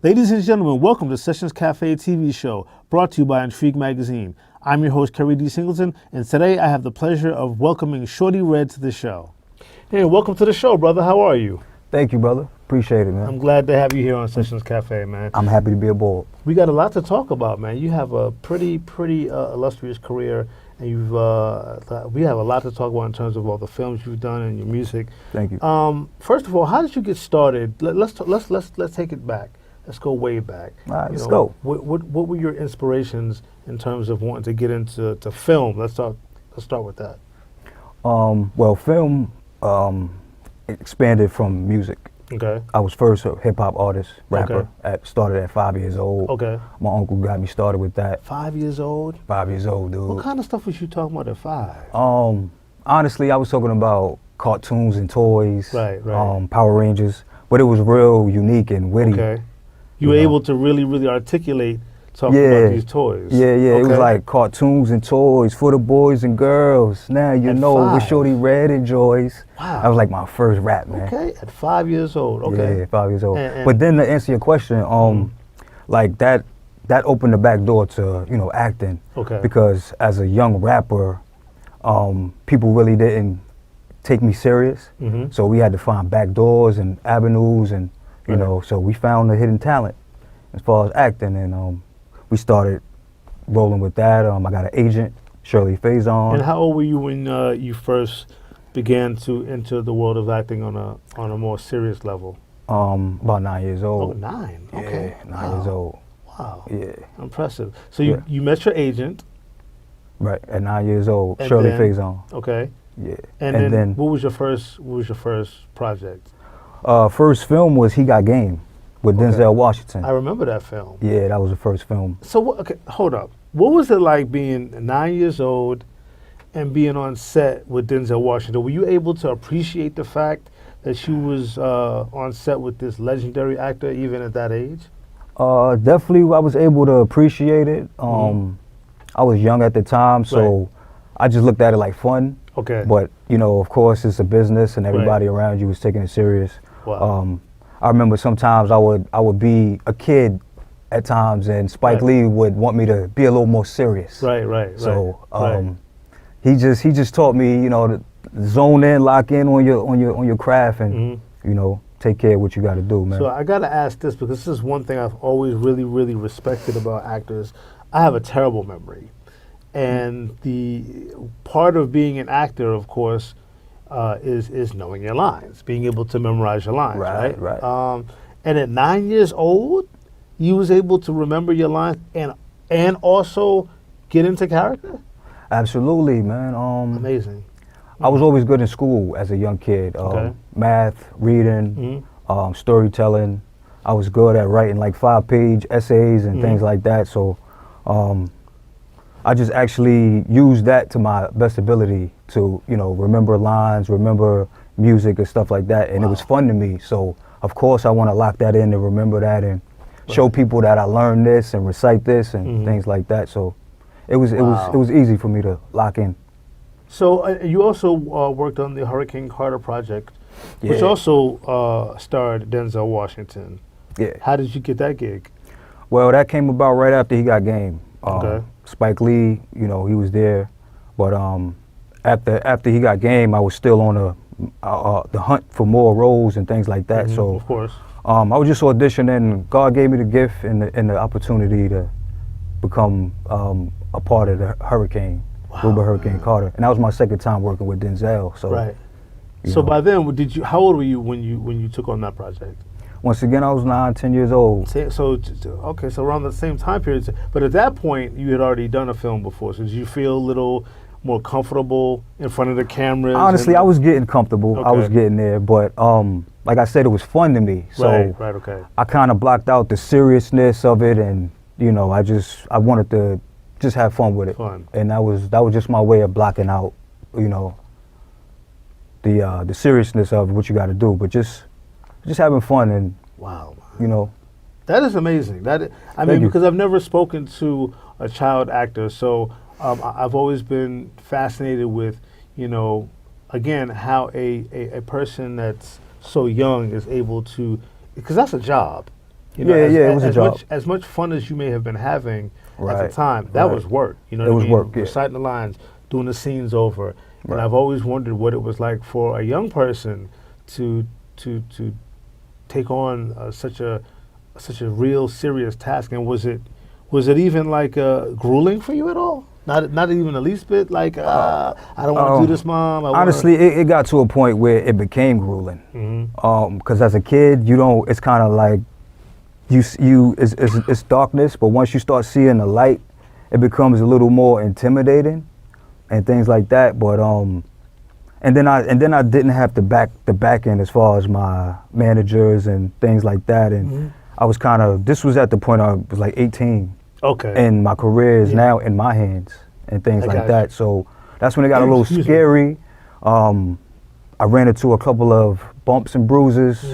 Ladies and gentlemen, welcome to Sessions Cafe TV show, brought to you by Entrigue magazine. I'm your host, Keri Singleton, and today I have the pleasure of welcoming Shortee Redd to the show. Hey, welcome to the show, brother. How are you? Thank you, brother. Appreciate it, man. I'm glad to have you here on Sessions Cafe, man. I'm happy to be aboard. We got a lot to talk about, man. You have a pretty illustrious career, and we have a lot to talk about in terms of all the films you've done and your music. Thank you. First of all, how did you get started? Let's take it back. Let's go way back. All right, let's go. What were your inspirations in terms of wanting to get into film? Let's start with that. Well, film expanded from music. Okay. I was first a hip hop artist, rapper. Okay. Started at 5 years old. Okay. My uncle got me started with that. 5 years old? 5 years old, dude. What kind of stuff was you talking about at 5? Honestly, I was talking about cartoons and toys. Right. Power Rangers, but it was real unique and witty. Okay. You were able to really articulate talking about these toys. Yeah. Okay. It was like cartoons and toys for the boys and girls. Now you know what Shortee Redd enjoys. Wow. That was like my first rap, man. Okay, at 5 years old. Okay. Yeah, 5 years old. And but then to answer your question, like that opened the back door to acting. Okay. Because as a young rapper, people really didn't take me serious. Mm-hmm. So we had to find back doors and avenues, and so we found a hidden talent as far as acting, and we started rolling with that. I got an agent, Shirley Faison. And how old were you when you first began to enter the world of acting on a more serious level? About 9 years old. Oh, 9. Okay. Yeah, 9 years old. Wow. Yeah. Impressive. So you met your agent. Right, at 9 years old, And Shirley then- Faison. Okay. Yeah. And then what was your first project? First film was He Got Game with Denzel Washington. I remember that film. Yeah, that was the first film. So hold up. What was it like being 9 years old and being on set with Denzel Washington? Were you able to appreciate the fact that you was on set with this legendary actor even at that age? Definitely, I was able to appreciate it. I was young at the time, so I just looked at it like fun. Okay. But of course, it's a business, and everybody around you was taking it serious. Wow. I remember sometimes I would be a kid at times, and Spike Lee would want me to be a little more serious. Right. So he just taught me, to zone in, lock in on your craft, and take care of what you got to do, man. So I got to ask this, because this is one thing I've always really respected about actors. I have a terrible memory, and the part of being an actor, of course, is knowing your lines, being able to memorize your lines, right? And at 9 years old, you was able to remember your lines and also get into character? Absolutely, man. Amazing. I was always good in school as a young kid. Math, reading, storytelling. I was good at writing like 5-page essays and things like that. So I just actually used that to my best ability to, remember lines, remember music and stuff like that. And it was fun to me. So of course I want to lock that in and remember that and show people that I learned this and recite this and things like that. So it was easy for me to lock in. So you also worked on the Hurricane Carter project, which also starred Denzel Washington. Yeah. How did you get that gig? Well, that came about right after He Got Game. Okay. Spike Lee, he was there, but after He Got Game, I was still on the hunt for more roles and things like that. So of course, I was just auditioning. God gave me the gift and the opportunity to become a part of the Hurricane. Hurricane Carter, and that was my second time working with Denzel. So, So by then, how old were you when you took on that project? Once again, I was 9, 10 years old. So around the same time period. But at that point, you had already done a film before. So did you feel a little more comfortable in front of the cameras? Honestly, I was getting comfortable. I was getting there, but like I said, it was fun to me. So okay. I kind of blocked out the seriousness of it, and I wanted to just have fun with it. And that was just my way of blocking out, the seriousness of what you got to do, but just having fun and that is amazing. Because I've never spoken to a child actor, so I've always been fascinated with again how a person that's so young is able to, because that's a job. You know, it was a job. As much fun as you may have been having at Right, the time, that right. was work. You know It what was I mean? work, yeah. Reciting the lines, doing the scenes over. And Right. I've always wondered what it was like for a young person to take on such a real serious task. And was it even like grueling for you at all? Not even the least bit. Like I don't want to do this, Mom. Honestly, it got to a point where it became grueling. Because as a kid, you don't. It's kind of like it's darkness, but once you start seeing the light, it becomes a little more intimidating, and things like that. But and then I didn't have the back end as far as my managers and things like that, and I was kind of. This was at the point I was like 18. Okay. And my career is now in my hands and things like that. So that's when it got a little scary. I ran into a couple of bumps and bruises.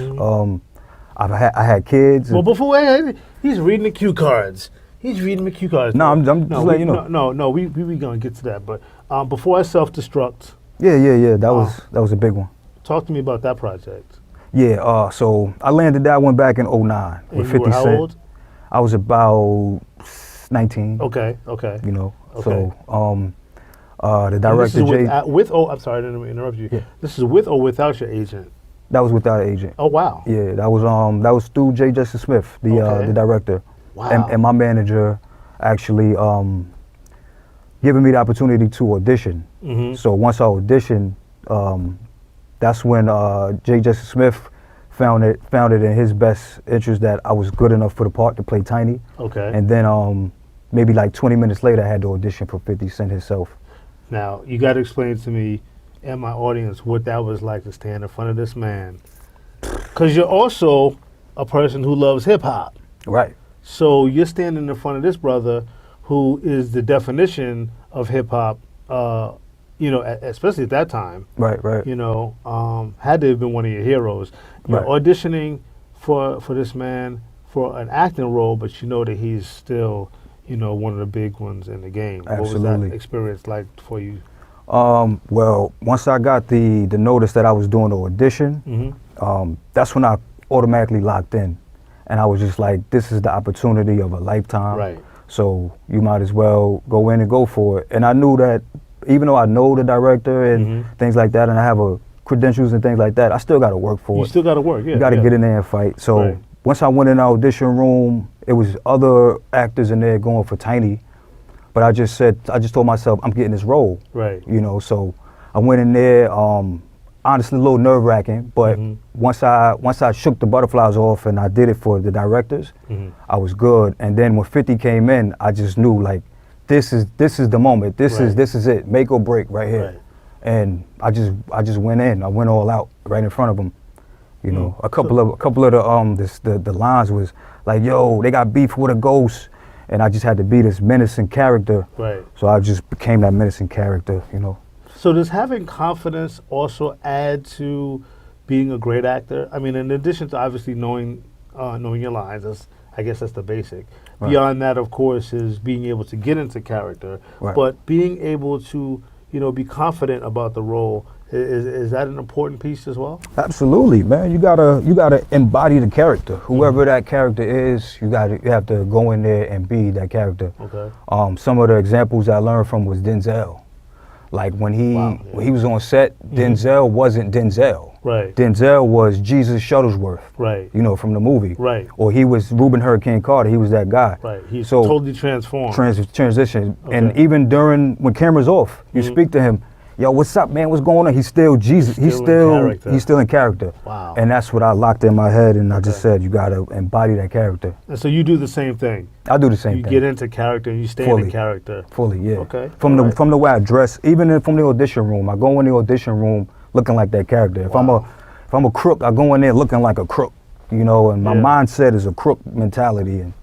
I had kids. Well, before he's reading the cue cards. He's reading the cue cards. No, I'm just letting you know. No, we gonna get to that. But before I self-destruct. Yeah. That was a big one. Talk to me about that project. Yeah. So I landed that one back in 09 with 50 Cent. How old? I was about 19. Okay. You know. Okay. So the director I'm sorry, I didn't interrupt you. Yeah. This is with or without your agent? That was without an agent. Oh wow. Yeah, that was through J. Justice Smith, the director. Wow. And my manager actually giving me the opportunity to audition. So once I auditioned, that's when J. Justice Smith found it in his best interest that I was good enough for the part to play Tiny. Okay. And then maybe like 20 minutes later, I had to audition for 50 Cent himself. Now, you got to explain to me and my audience what that was like to stand in front of this man. Because you're also a person who loves hip-hop. Right. So you're standing in front of this brother who is the definition of hip-hop, you know, especially at that time. Right. You know, had to have been one of your heroes. You're auditioning for this man for an acting role, but you know that he's still, you know, one of the big ones in the game. Absolutely. What was that experience like for you? Well, once I got the notice that I was doing the audition, that's when I automatically locked in. And I was just like, this is the opportunity of a lifetime. Right. So you might as well go in and go for it. And I knew that even though I know the director and things like that, and I have credentials and things like that, I still got to work for it. You still got to work, yeah. You got to get in there and fight. So once I went in the audition room, it was other actors in there going for Tiny. But I just told myself, I'm getting this role. Right. You know, so I went in there, honestly a little nerve-wracking, but once I shook the butterflies off and I did it for the directors, I was good. And then when 50 came in, I just knew like, this is the moment. This is it. Make or break right here. Right. And I just went in. I went all out right in front of them. You know, a couple of the lines was like, yo, they got beef with a ghost. And I just had to be this menacing character. Right. So I just became that menacing character, you know. So does having confidence also add to being a great actor? I mean, in addition to obviously knowing your lines, I guess that's the basic. Right. Beyond that, of course, is being able to get into character. Right. But being able to, you know, be confident about the role, is that an important piece as well? Absolutely, man. You gotta embody the character. Whoever that character is, you have to go in there and be that character. Okay. Some of the examples I learned from was Denzel. Like when he was on set, Denzel wasn't Denzel. Right. Denzel was Jesus Shuttlesworth. Right. You know, from the movie. Right. Or he was Reuben Hurricane Carter. He was that guy. Right. He's totally transformed. Transition. Okay. And even when camera's off, you speak to him. Yo, what's up, man? What's going on? He's still Jesus. He's still in character. Wow. And that's what I locked in my head, and I just said, you gotta embody that character. And so you do the same thing. I do the same thing. You get into character and you stay in character. Fully, yeah. Okay. From the way I dress, even from the audition room, I go in the audition room looking like that character. If I'm a crook, I go in there looking like a crook. You know, and my mindset is a crook mentality. And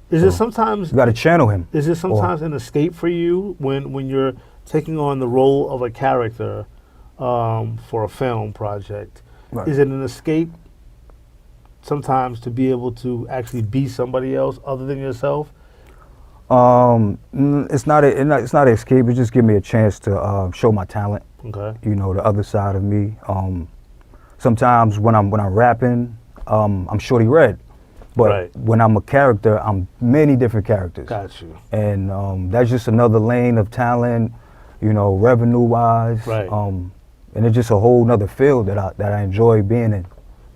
is it sometimes you gotta channel him? Is it sometimes an escape for you when you're taking on the role of a character for a film project? Right. Is it an escape sometimes to be able to actually be somebody else other than yourself? It's not an escape. It just gives me a chance to show my talent. Okay. You know, the other side of me. Sometimes when I'm rapping, I'm Shortee Redd. But when I'm a character, I'm many different characters. Got you. And that's just another lane of talent, you know, revenue-wise. Right. And it's just a whole nother field that I enjoy being in.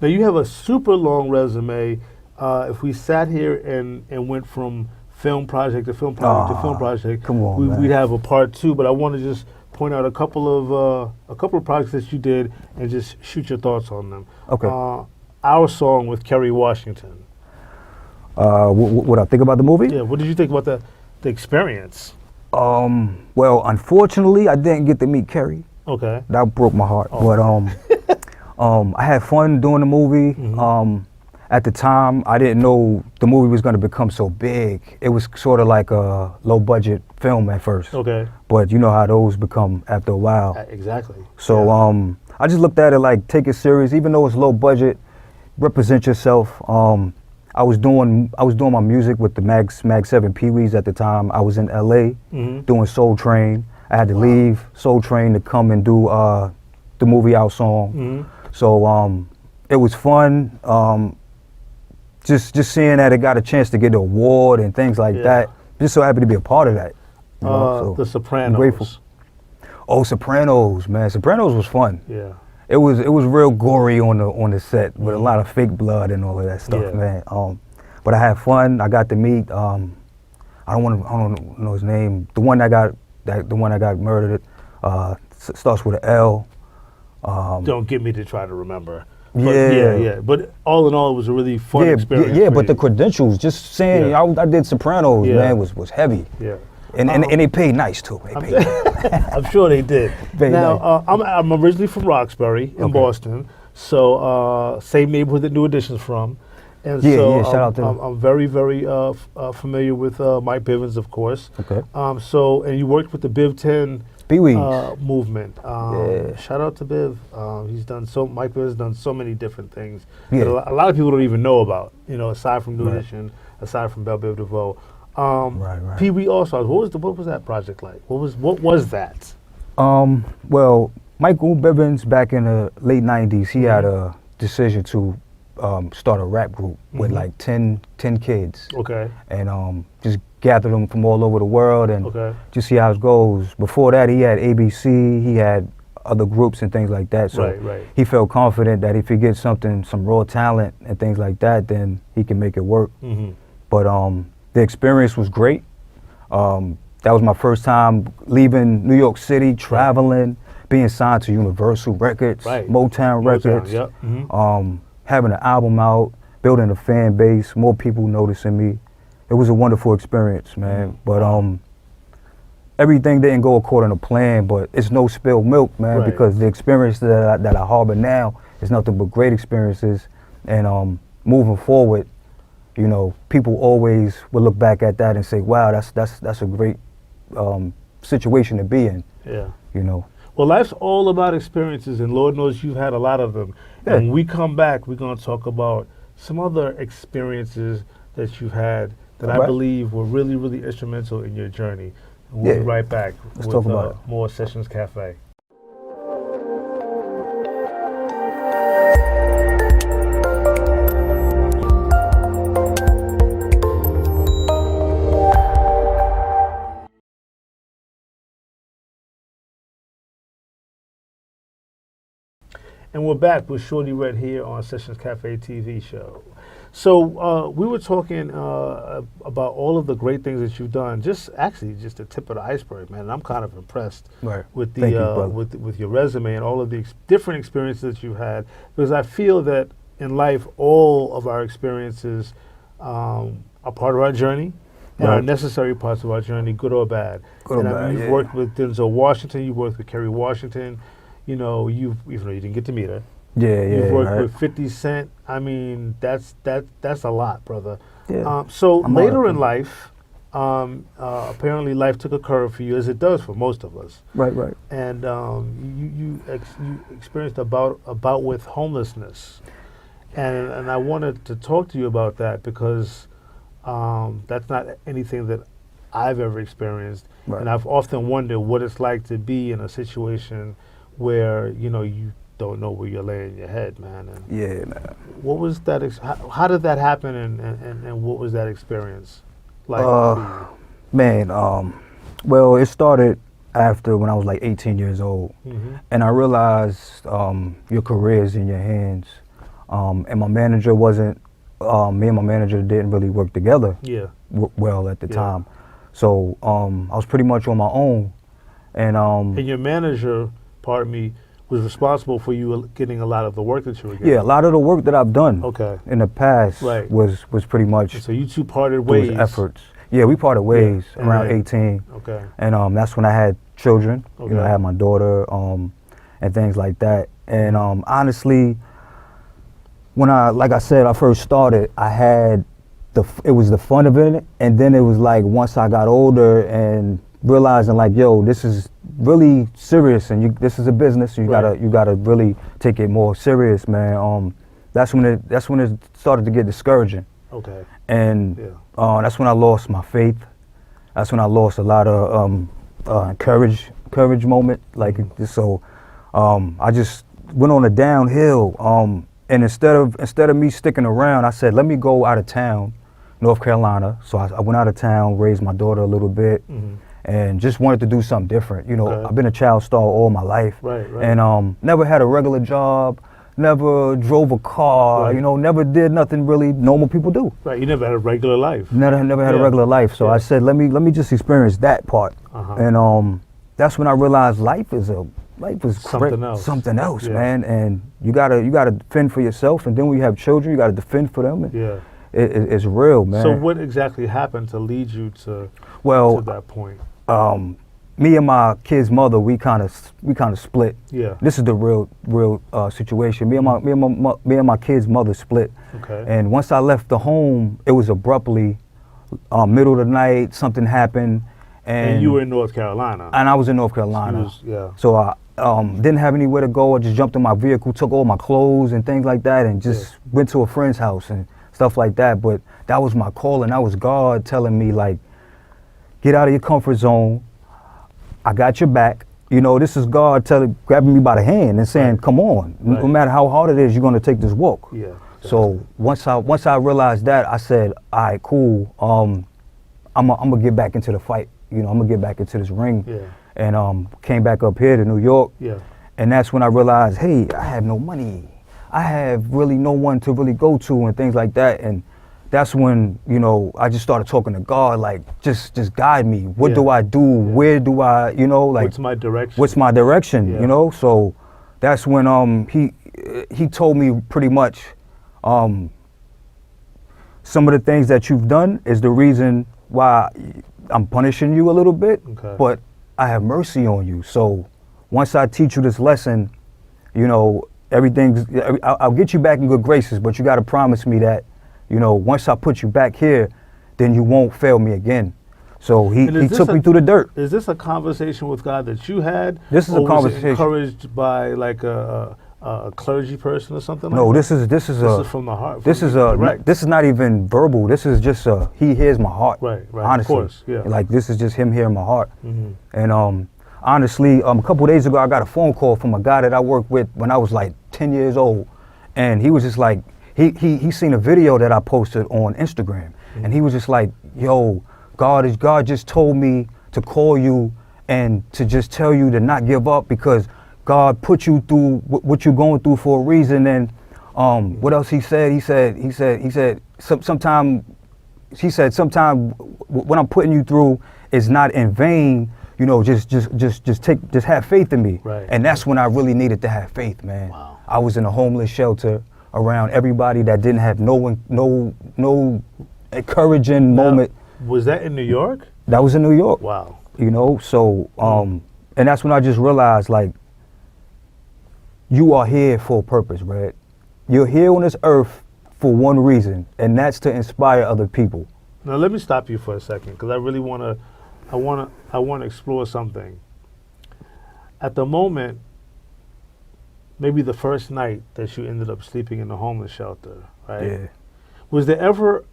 Now you have a super long resume. If we sat here and went from film project to film project to film project, come on, we'd have a part 2. But I want to just point out a couple of projects that you did and just shoot your thoughts on them. Okay. Our Song with Keri Washington. What I think about the movie? Yeah. What did you think about the experience? Well, unfortunately, I didn't get to meet Keri. Okay. That broke my heart. Oh. But I had fun doing the movie. Mm-hmm. At the time, I didn't know the movie was going to become so big. It was sort of like a low-budget film at first. Okay. But you know how those become after a while. Exactly. So I just looked at it like, take it serious, even though it's low budget. Represent yourself. I was doing my music with the Mag 7 Pee Wees at the time. I was in LA doing Soul Train. I had to leave Soul Train to come and do the movie Our Song. So it was fun. Just seeing that it got a chance to get an award and things like that. Just so happy to be a part of that. You know, so The Sopranos. I'm grateful. Oh, Sopranos, man. Sopranos was fun. Yeah. It was real gory on the set with a lot of fake blood and all of that stuff, man. But I had fun. I got to meet I don't know his name. The one that got murdered. Starts with an L. Don't get me to try to remember. But yeah. But all in all, it was a really fun experience. Yeah, but the credentials, just saying I did Sopranos, man, was heavy. Yeah. And they paid nice too. They paid nice. I'm sure they did. Now, I'm originally from Roxbury in Boston, so same neighborhood that New Edition's from. And so shout out to them. I'm very, very familiar with Mike Bivens, of course. Okay. And you worked with the Biv 10 Pee-wees. movement. Shout out to Biv. Mike Bivens has done so many different things that a lot of people don't even know about. You know, aside from New Edition, aside from Belle Biv DeVoe. Right. Pee Wee All Stars. What was that project like? What was that? Well, Michael Bivens back in the late '90s, he had a decision to start a rap group with like 10 kids. Okay. And just gather them from all over the world and just see how it goes. Before that, he had ABC. He had other groups and things like that. So he felt confident that if he gets some raw talent and things like that, then he can make it work. But the experience was great. That was my first time leaving New York City, traveling, being signed to Universal Records, Motown Records, having an album out, building a fan base, more people noticing me. It was a wonderful experience, man. But everything didn't go according to plan, but it's no spilled milk, man, because the experience that I harbor now is nothing but great experiences. And moving forward, you know, people always will look back at that and say, wow, that's a great situation to be in. Yeah. You know. Well, life's all about experiences, and Lord knows you've had a lot of them. And when we come back, we're going to talk about some other experiences that you've had that I believe were really, really instrumental in your journey. And we'll be right back Let's with talk about it. More Sessions Cafe. And we're back with Shortee Redd here on Sessions Cafe TV show. So we were talking about all of the great things that you've done. Just the tip of the iceberg, man. And I'm kind of impressed with the with your resume and all of the different experiences that you've had, because I feel that in life all of our experiences are part of our journey and are necessary parts of our journey, good or bad. You've worked with Denzel Washington. You worked with Keri Washington. You know, even though you didn't get to meet her. You've worked with 50 Cent. I mean, that's a lot, brother. So later in life, apparently life took a curve for you, as it does for most of us. Right. And you experienced a bout with homelessness, and I wanted to talk to you about that because that's not anything that I've ever experienced, and I've often wondered what it's like to be in a situation where, you know, you don't know where you're laying your head, man. And Yeah, man. what was that? How did that happen, and what was that experience like for Man, well, it started after when I was like 18 years old, and I realized your career is in your hands, and my manager wasn't. Me and my manager didn't really work together. Yeah. Well at the time, so I was pretty much on my own, and And your manager, pardon me, was responsible for you getting a lot of the work that you were getting. yeah, a lot of the work that I've done in the past was pretty much. So you two parted ways. Those efforts. Yeah, we parted ways around 18. Okay. And that's when I had children. Okay. You know, I had my daughter, and things like that. And honestly, when like I said, I first started, I had it was the fun of it, and then it was like once I got older and realizing like, yo, this is really serious, and this is a business. You gotta really take it more serious, man. That's when it started to get discouraging. Okay. And that's when I lost my faith. That's when I lost a lot of courage moment. Like so, I just went on a downhill. And instead of me sticking around, I said, let me go out of town, North Carolina. So I went out of town, raised my daughter a little bit, and just wanted to do something different. You know, I've been a child star all my life, and never had a regular job. Never drove a car, you know, never did nothing really normal people do. Right, you never had a regular life. Never had a regular life. So I said, let me just experience that part. And that's when I realized life is something else, man. And you gotta defend for yourself. And then when you have children, you gotta defend for them. And it's real, man. So what exactly happened to lead you to that point? Me and my kid's mother, we kind of split. Yeah. This is the real situation. Me and my kid's mother split. Okay. And once I left the home, it was abruptly, middle of the night, something happened. And you were in North Carolina. And I was in North Carolina. So I didn't have anywhere to go. I just jumped in my vehicle, took all my clothes and things like that, and just went to a friend's house and stuff like that. But that was my calling. That was God telling me, like, get out of your comfort zone. I got your back. You know, this is God grabbing me by the hand and saying, come on. No matter how hard it is, you're going to take this walk. Yeah. So once I realized that, I said, all right, cool. I'm gonna get back into the fight. You know, I'm gonna get back into this ring. Yeah. And came back up here to New York. Yeah. And that's when I realized, hey, I have no money. I have really no one to really go to and things like that. And that's when, you know, I just started talking to God, like, just guide me. What do I do? Where do I, you know, like, what's my direction? What's my direction? You know? So that's when he told me pretty much some of the things that you've done is the reason why I'm punishing you a little bit, but I have mercy on you. So once I teach you this lesson, you know, I'll get you back in good graces, but you got to promise me that, you know, once I put you back here, then you won't fail me again. So he took me through the dirt. Is this a conversation with God that you had? This is a conversation. Was it encouraged by like a clergy person or something like that? No, this is from the heart. This is not even verbal. This is just he hears my heart. Right. Honestly, of course, like this is just him hearing my heart. And honestly, a couple days ago, I got a phone call from a guy that I worked with when I was like 10 years old, and he was just like, he seen a video that I posted on Instagram, and he was just like, yo, God just told me to call you and to just tell you to not give up because God put you through what you're going through for a reason. And what else he said? He said sometime what I'm putting you through is not in vain. You know, just have faith in me. Right. And that's when I really needed to have faith, man. Wow. I was in a homeless shelter around everybody that didn't have no encouraging moment. Was that in New York? That was in New York. Wow. You know, so and that's when I just realized, like, you are here for a purpose, Redd. You're here on this earth for one reason, and that's to inspire other people. Now let me stop you for a second, because I really want to explore something. At the moment, maybe the first night that you ended up sleeping in the homeless shelter, right? Yeah. Was there ever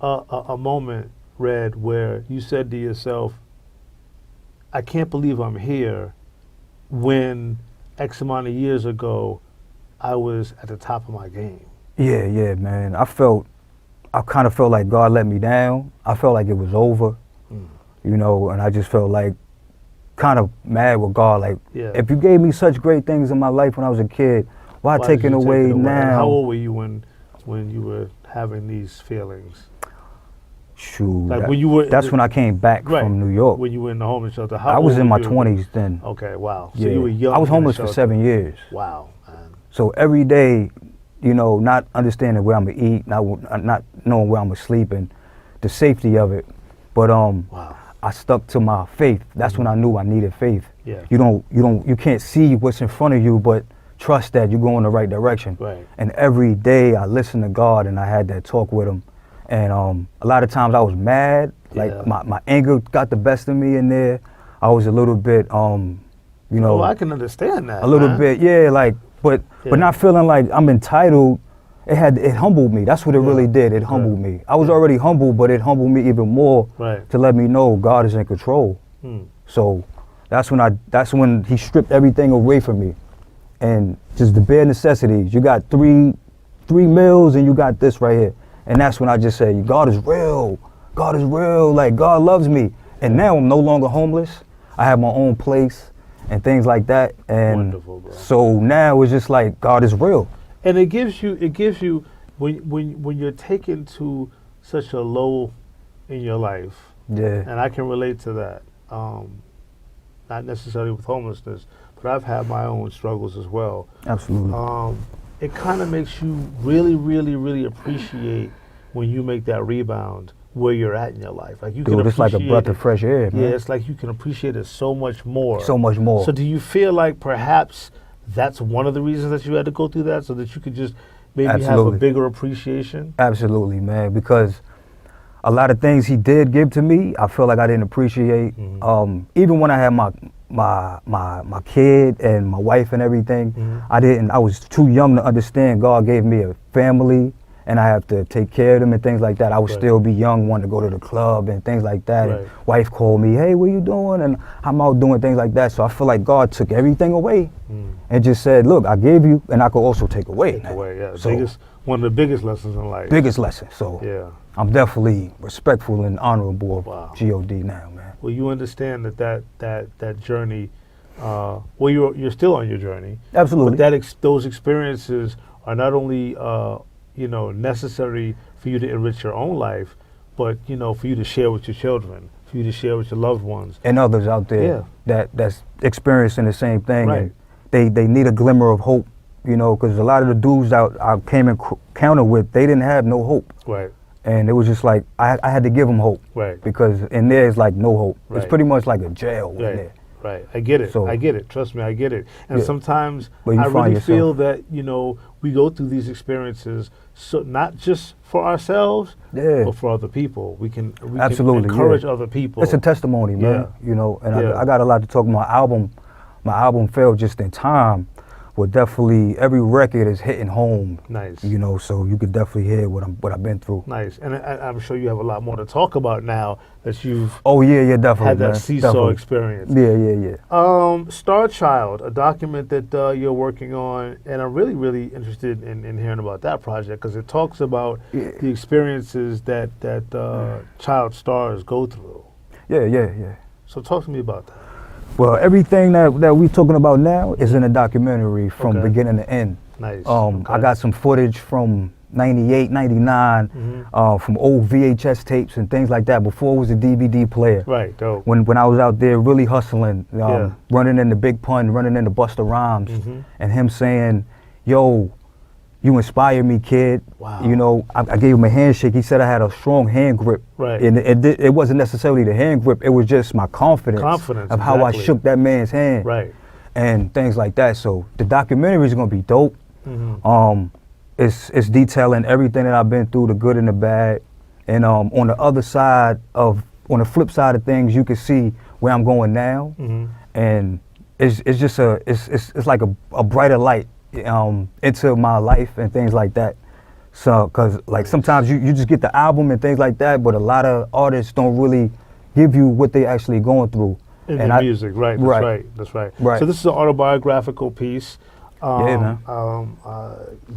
a moment, Redd, where you said to yourself, I can't believe I'm here, when X amount of years ago, I was at the top of my game. Yeah, man. I kind of felt like God let me down. I felt like it was over, you know, and I just felt like kind of mad with God. Like, if you gave me such great things in my life when I was a kid, why take it away now? And how old were you when you were having these feelings? Shoot, like when you were, that's when I came back from New York. When you were in the homeless shelter. I was in my 20s then. Okay, wow. So you were young. I was homeless for 7 years. Wow, man. So every day, you know, not understanding where I'm gonna eat, not knowing where I'm gonna sleep, and the safety of it. But wow. I stuck to my faith. That's when I knew I needed faith. Yeah. You can't see what's in front of you, but trust that you're going the right direction. Right. And every day I listened to God and I had that talk with him. And a lot of times I was mad, like my anger got the best of me in there. I was a little bit, you know. Oh, I can understand that. A little bit, yeah, like, but not feeling like I'm entitled. It humbled me. That's what it really did. It humbled me. I was already humbled, but it humbled me even more to let me know God is in control. So that's when he stripped everything away from me, and just the bare necessities. You got three meals, and you got this right here. And that's when I just say, God is real. God is real. Like, God loves me. And now I'm no longer homeless. I have my own place and things like that. And wonderful, bro. So now it's just like, God is real. And it gives you when you're taken to such a low in your life. Yeah. And I can relate to that. Not necessarily with homelessness, but I've had my own struggles as well. Absolutely. It kind of makes you really, really, really appreciate when you make that rebound where you're at in your life. Like you can it's like a breath of fresh air, man. Yeah, it's like you can appreciate it so much more. So much more. So do you feel like perhaps that's one of the reasons that you had to go through that, so that you could just maybe have a bigger appreciation? Absolutely, man, because a lot of things he did give to me, I feel like I didn't appreciate. Even when I had my kid and my wife and everything, I was too young to understand God gave me a family and I have to take care of them and things like that. I would still be young, wanting to go to the club and things like that. And wife called me, hey, what you doing? And I'm out doing things like that. So I feel like God took everything away and just said, look, I gave you and I could also take away. Take away, yeah. So, one of the biggest lessons in life. Biggest lesson. So yeah. I'm definitely respectful and honorable of God now, man. Well, you understand that journey, well, you're still on your journey. Absolutely. But those experiences are not only necessary for you to enrich your own life, but for you to share with your children, for you to share with your loved ones and others out there that's experiencing the same thing. Right. And they need a glimmer of hope, because a lot of the dudes I came in encounter with, they didn't have no hope. Right. And it was just like I had to give them hope. Right. Because in there is like no hope. Right. It's pretty much like a jail in there. Right, I get it. So, I get it. Trust me, I get it. And sometimes I really feel that we go through these experiences, so not just for ourselves, but for other people. We can encourage other people. It's a testimony, man. And I got a lot to talk about. My album fell just in time. Well, definitely every record is hitting home. Nice. So you could definitely hear what I've been through. Nice. And I'm sure you have a lot more to talk about now that you've definitely had that seesaw experience. Yeah. StarChild, a document that you're working on, and I'm really, really interested in hearing about that project because it talks about the experiences that child stars go through. Yeah. So talk to me about that. Well, everything that we're talking about now is in a documentary from beginning to end. Nice. I got some footage from 98, 99, from old VHS tapes and things like that before it was a DVD player. Right, dope. When I was out there really hustling, running into Big Pun, running into Busta Rhymes, and him saying, yo, you inspire me, kid. Wow. I gave him a handshake. He said I had a strong hand grip. Right. And it wasn't necessarily the hand grip. It was just my confidence of how I shook that man's hand. Right. And things like that. So the documentary is going to be dope. It's detailing everything that I've been through, the good and the bad. And on the flip side of things, you can see where I'm going now. And it's just it's like a brighter light into my life and things like that. So, cause like sometimes you just get the album and things like that, but a lot of artists don't really give you what they actually going through. In and the music, right? That's right. Right. So this is an autobiographical piece. Yeah, man.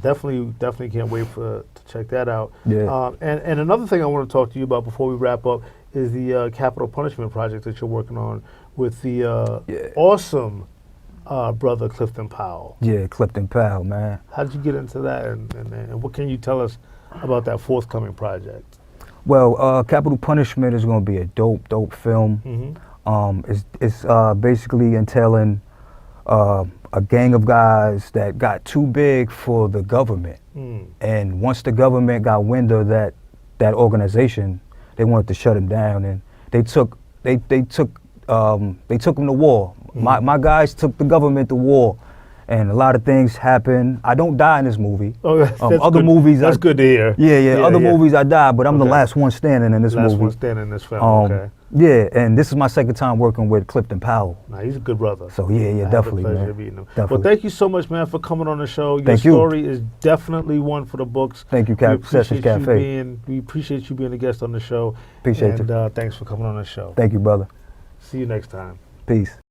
Definitely can't wait to check that out. Yeah. And another thing I want to talk to you about before we wrap up is the Capital Punishment project that you're working on with the awesome brother Clifton Powell. Yeah, Clifton Powell, man. How did you get into that, and what can you tell us about that forthcoming project? Well, Capital Punishment is going to be a dope film. It's basically entailing a gang of guys that got too big for the government, and once the government got wind of that organization, they wanted to shut him down, and they took them to war. My guys took the government to war, and a lot of things happen. I don't die in this movie. Oh, that's other good. movies. That's good to hear. Yeah. Other movies I die, but I'm the last one standing in this movie. Last one standing in this film. Okay. Yeah, and this is my second time working with Clifton Powell. Nah, he's a good brother. So yeah, definitely, I had the pleasure man. of meeting him. Definitely. Well, thank you so much, man, for coming on the show. Your Thank you. story is definitely one for the books. Thank you, Sessions Cafe. We appreciate you being a guest on the show. Appreciate you. And thanks for coming on the show. Thank you, brother. See you next time. Peace.